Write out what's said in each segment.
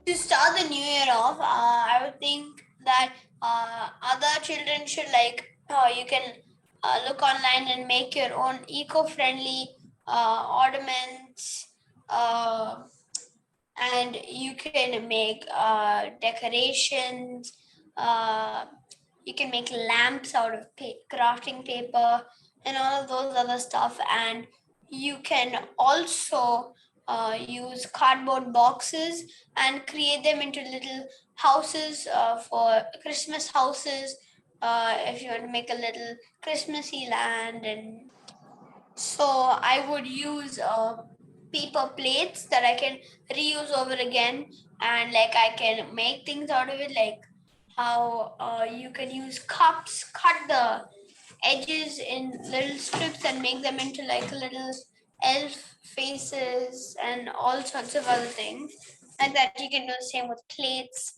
To start the new year off, I would think that other children should you can look online and make your own eco-friendly ornaments, and you can make decorations. You can make lamps out of crafting paper and all of those other stuff. And you can also use cardboard boxes and create them into little houses for Christmas houses. If you want to make a little Christmassy land. And so I would use paper plates that I can reuse over again, and I can make things out of it, like how you can use cups, cut the edges in little strips and make them into little elf faces and all sorts of other things like that. You can do the same with plates.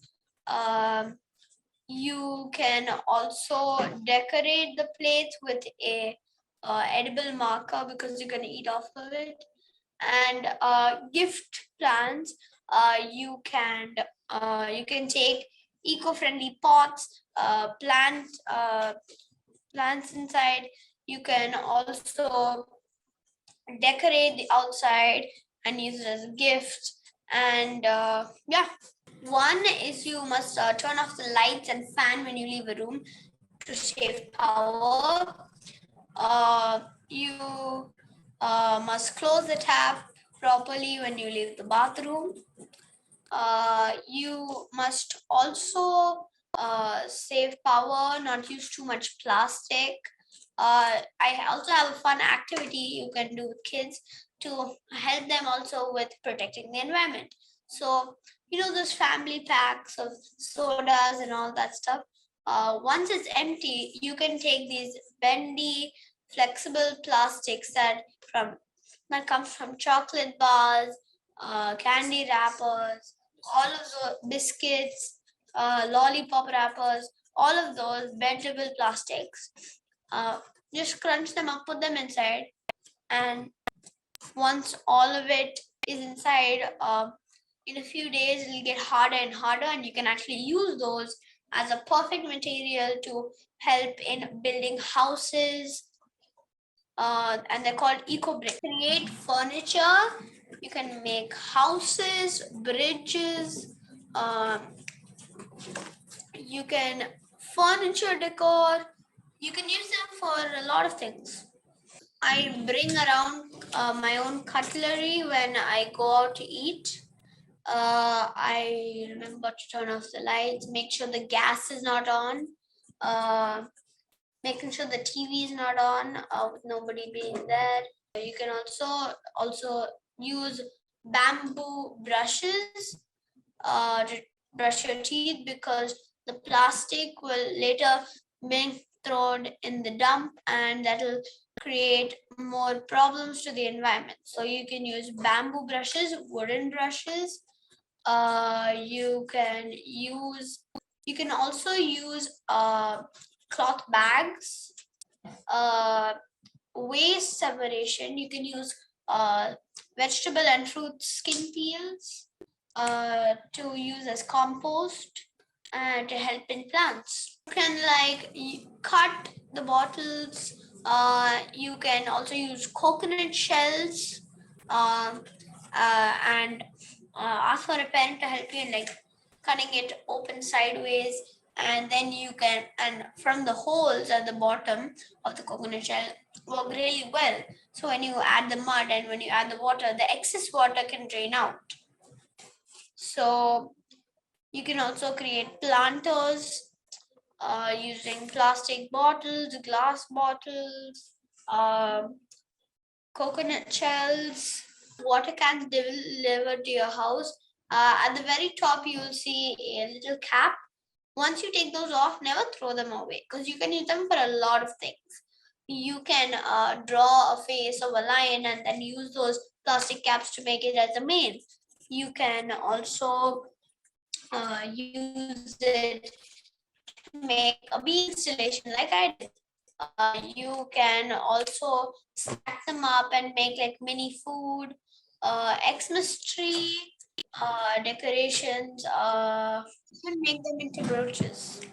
You can also decorate the plates with a edible marker, because you're going to eat off of it. And gift plants, you can take eco-friendly pots, plants inside. You can also decorate the outside and use it as a gift. And yeah, one is you must turn off the lights and fan when you leave a room to save power. You must close the tap properly when you leave the bathroom. You must also save power, not use too much plastic. I also have a fun activity you can do with kids to help them also with protecting the environment. So, those family packs of sodas and all that stuff. Once it's empty, you can take these bendy, flexible plastics that comes from chocolate bars, candy wrappers, all of the biscuits, lollipop wrappers, all of those bendable plastics. Just crunch them up, put them inside, and once all of it is inside, in a few days it'll get harder and harder, and you can actually use those as a perfect material to help in building houses. And they're called eco bricks. Create furniture. You can make houses, bridges. You can furniture decor. You can use them for a lot of things. I bring around my own cutlery when I go out to eat. I remember to turn off the lights, make sure the gas is not on, making sure the TV is not on with nobody being there. You can also use bamboo brushes to brush your teeth, because the plastic will later be thrown in the dump, and that'll create more problems to the environment. So you can use bamboo brushes, wooden brushes. You can also use cloth bags. Waste separation, you can use vegetable and fruit skin peels to use as compost and to help in plants. You can cut the bottles. You can also use coconut shells and ask for a parent to help you in cutting it open sideways. And then you can, and from the holes at the bottom of the coconut shell work really well. So when you add the mud and when you add the water, the excess water can drain out. So you can also create planters using plastic bottles, glass bottles, coconut shells, water cans delivered to your house. At the very top, you will see a little cap. Once you take those off, never throw them away, because you can use them for a lot of things. You can draw a face of a lion and then use those plastic caps to make it as a mane. You can also use it to make a bee installation like I did. You can also stack them up and make mini food, Xmas tree. decorations, you can make them into brooches.